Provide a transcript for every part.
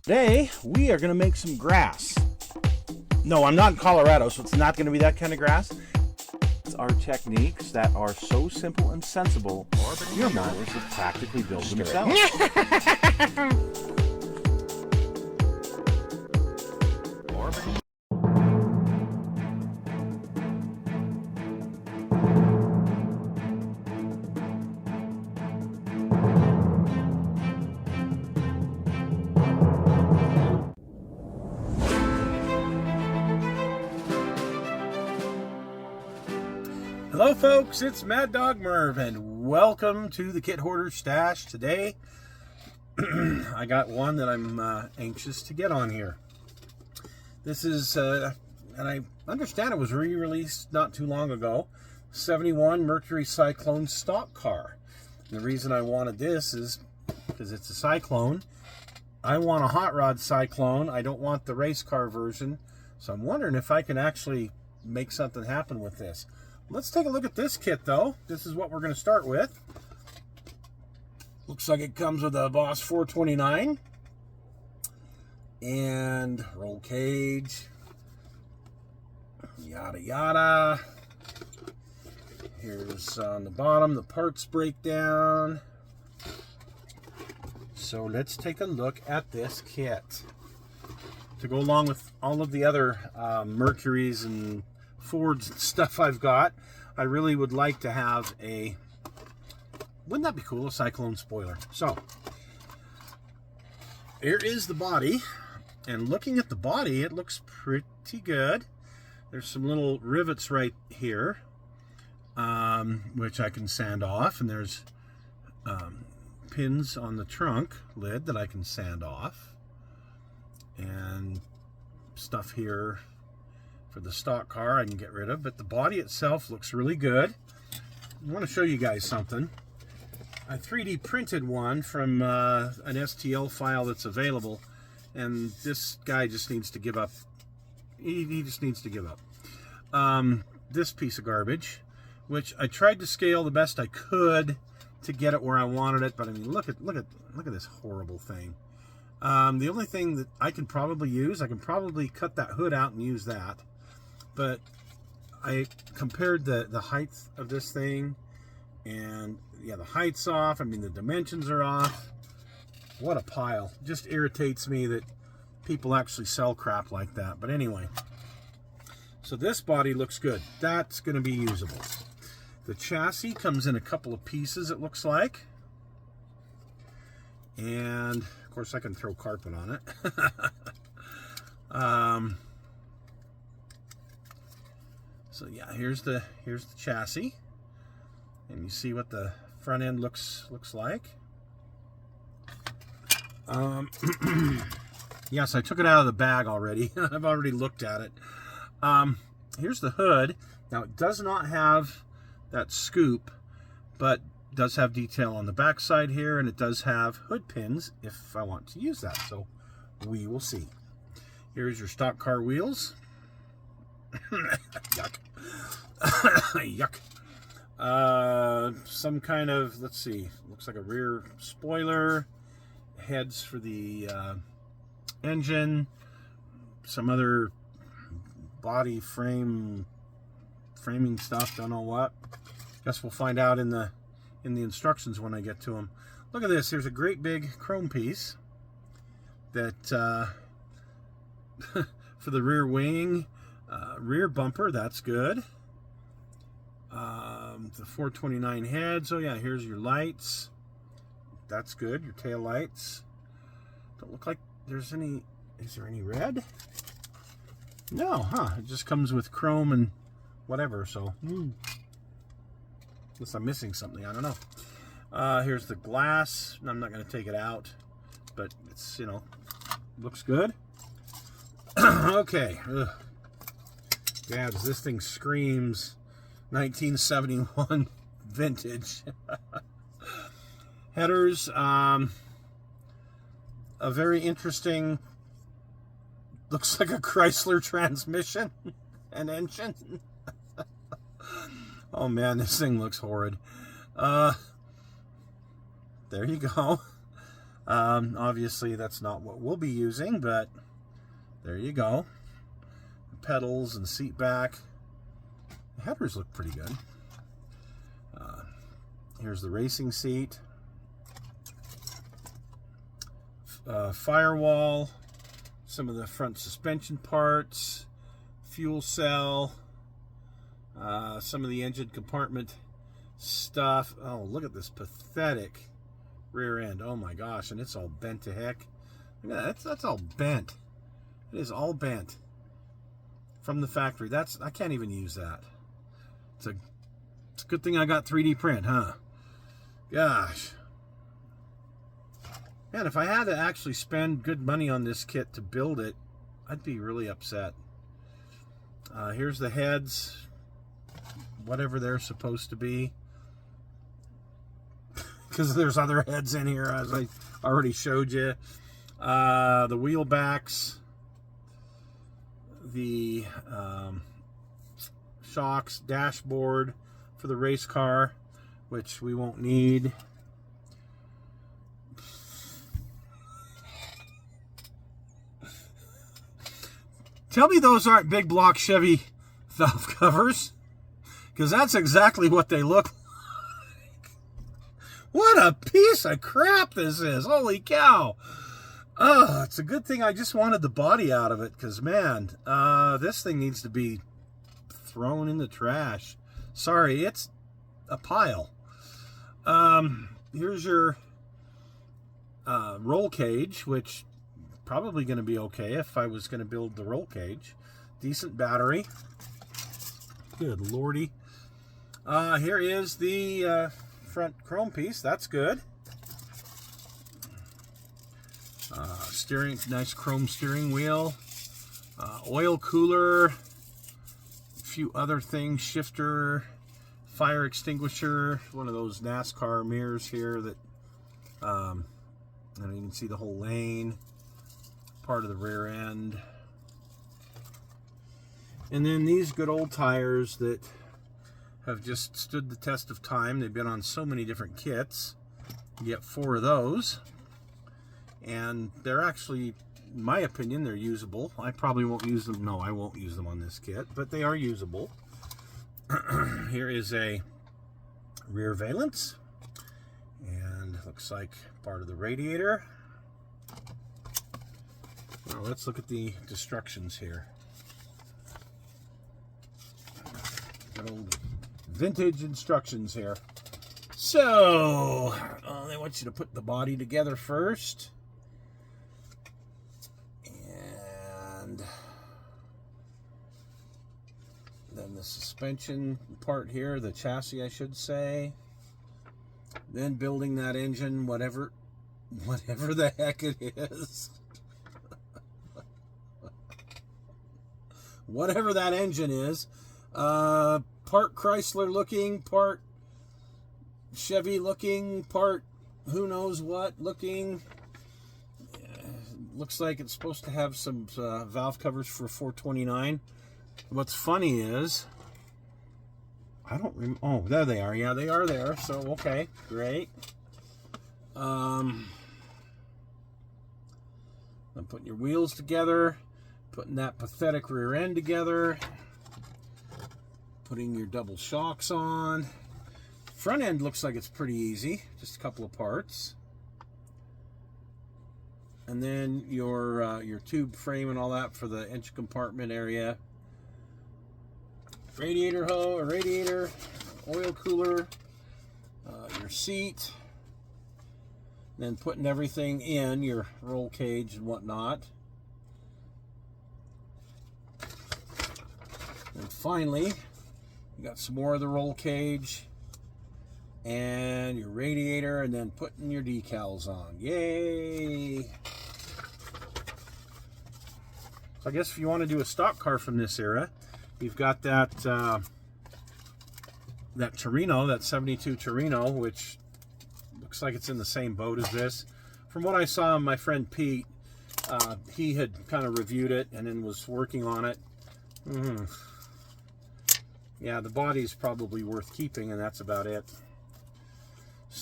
Today, we are going to make some grass. No, I'm not in Colorado, so it's not going to be that kind of grass. It's our techniques that are so simple and sensible, your mowers will practically build themselves. Hello folks, it's Mad Dog Merv and welcome to the Kit Hoarder Stash. Today I got one that I'm anxious to get on here. This is, and I understand it was re-released not too long ago, 71 Mercury Cyclone stock car. And the reason I wanted this is because it's a Cyclone. I want a hot rod Cyclone. I don't want the race car version. So I'm wondering if I can actually make something happen with this. Let's take a look at this kit though. This is what we're going to start with. Looks like it comes with a Boss 429 and roll cage, yada yada. Here's on the bottom the parts breakdown. So let's take a look at this kit to go along with all of the other Mercuries and Fords and stuff I've got. I really would like to have a, wouldn't that be cool, a Cyclone spoiler. So here is the body, and looking at the body it looks pretty good. There's some little rivets right here which I can sand off, and there's pins on the trunk lid that I can sand off, and stuff here for the stock car I can get rid of, but the body itself looks really good. I want to show you guys something. I 3D printed one from an STL file that's available, and this guy just needs to give up. He just needs to give up. This piece of garbage, which I tried to scale the best I could to get it where I wanted it, but I mean, look at this horrible thing. The only thing that I can probably use, I can probably cut that hood out and use that. But I compared the height of this thing, and yeah, the height's off. I mean, the dimensions are off. What a pile. Just irritates me that people actually sell crap like that. But anyway, so this body looks good. That's going to be usable. The chassis comes in a couple of pieces, it looks like. And of course I can throw carpet on it. So yeah, here's the chassis, and you see what the front end looks like. Yes, I took it out of the bag already. I've already looked at it. Here's the hood. Now it does not have that scoop, but does have detail on the back side here, and it does have hood pins if I want to use that. So we will see. Here's your stock car wheels. Yuck. Yuck. Some kind of, let's see, looks like a rear spoiler, heads for the engine, some other body framing stuff, don't know what. Guess we'll find out in the instructions when I get to them. Look at this. Here's a great big chrome piece that for the rear wing. Rear bumper, that's good. The 429 heads. Oh yeah, here's your lights. That's good. Your tail lights. Don't look like there's any. Is there any red? No, huh? It just comes with chrome and whatever. So, unless I'm missing something, I don't know. Here's the glass. I'm not going to take it out, but it's, you know, looks good. Okay. Ugh. Yeah, this thing screams 1971 vintage. Headers, a very interesting, looks like a Chrysler transmission and engine. Oh man, this thing looks horrid. There you go. Obviously, that's not what we'll be using, but there you go. Pedals and seat back. The headers look pretty good. Here's the racing seat. Firewall. Some of the front suspension parts. Fuel cell. Some of the engine compartment stuff. Oh, look at this pathetic rear end. Oh my gosh, and it's all bent to heck. Look at that. That's all bent. It is all bent from the factory. I can't even use that. It's a good thing I got 3D print, huh? Gosh. Man, if I had to actually spend good money on this kit to build it, I'd be really upset. Here's the heads, whatever they're supposed to be. Because there's other heads in here, as I already showed you. The wheel backs, the shocks, dashboard for the race car, which we won't need. Tell me those aren't big block Chevy valve covers, because that's exactly what they look like. What a piece of crap this is. Holy cow. Oh, it's a good thing I just wanted the body out of it, because, man, this thing needs to be thrown in the trash. Sorry, it's a pile. Here's your roll cage, which probably going to be okay if I was going to build the roll cage. Decent battery. Good lordy. Here is the front chrome piece. That's good. Steering, nice chrome steering wheel. Oil cooler. A few other things. Shifter. Fire extinguisher. One of those NASCAR mirrors here that and you can see the whole lane. Part of the rear end. And then these good old tires that have just stood the test of time. They've been on so many different kits. You get 4 of those. And they're actually, in my opinion, they're usable. I probably won't use them. No, I won't use them on this kit, but they are usable. Here is a rear valance. And looks like part of the radiator. Now let's look at the instructions here. Good old vintage instructions here. So, they want you to put the body together first. And then the suspension part here, the chassis I should say. Then building that engine, whatever the heck it is. Whatever that engine is. Part Chrysler looking, part Chevy looking, part who knows what looking. Looks like it's supposed to have some valve covers for 429. What's funny is, I don't remember. Oh, there they are. Yeah, they are there. So, okay, great. I'm putting your wheels together, putting that pathetic rear end together, putting your double shocks on. Front end looks like it's pretty easy, just a couple of parts. And then your tube frame and all that for the engine compartment area. Radiator oil cooler, your seat. Then putting everything in, your roll cage and whatnot. And finally, you got some more of the roll cage and your radiator, and then putting your decals on. Yay! So I guess if you want to do a stock car from this era, you've got that that Torino, that 72 Torino, which looks like it's in the same boat as this. From what I saw, my friend Pete, he had kind of reviewed it and then was working on it. Yeah, the body's probably worth keeping, and that's about it.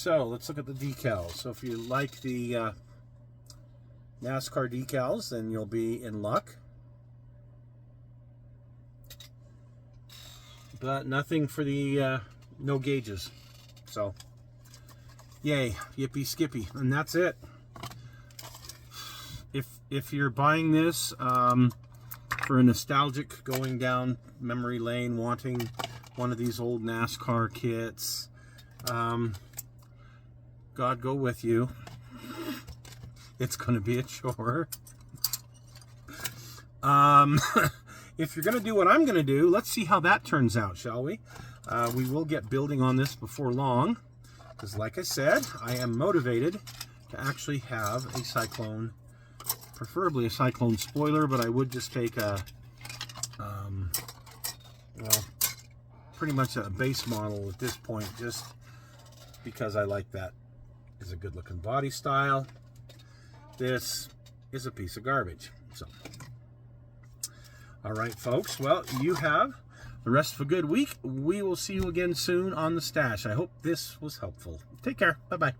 So let's look at the decals. So if you like the NASCAR decals, then you'll be in luck. But nothing for the no gauges. So yay, yippee skippy, and that's it. If you're buying this for a nostalgic going down memory lane, wanting one of these old NASCAR kits, God go with you. It's going to be a chore. If you're going to do what I'm going to do, let's see how that turns out, shall we? We will get building on this before long, because like I said, I am motivated to actually have a Cyclone, preferably a Cyclone spoiler, but I would just take a, well, pretty much a base model at this point, just because I like that. It's a good looking body style. This is a piece of garbage. So, all right, folks. Well, you have the rest of a good week. We will see you again soon on the stash. I hope this was helpful. Take care. Bye-bye.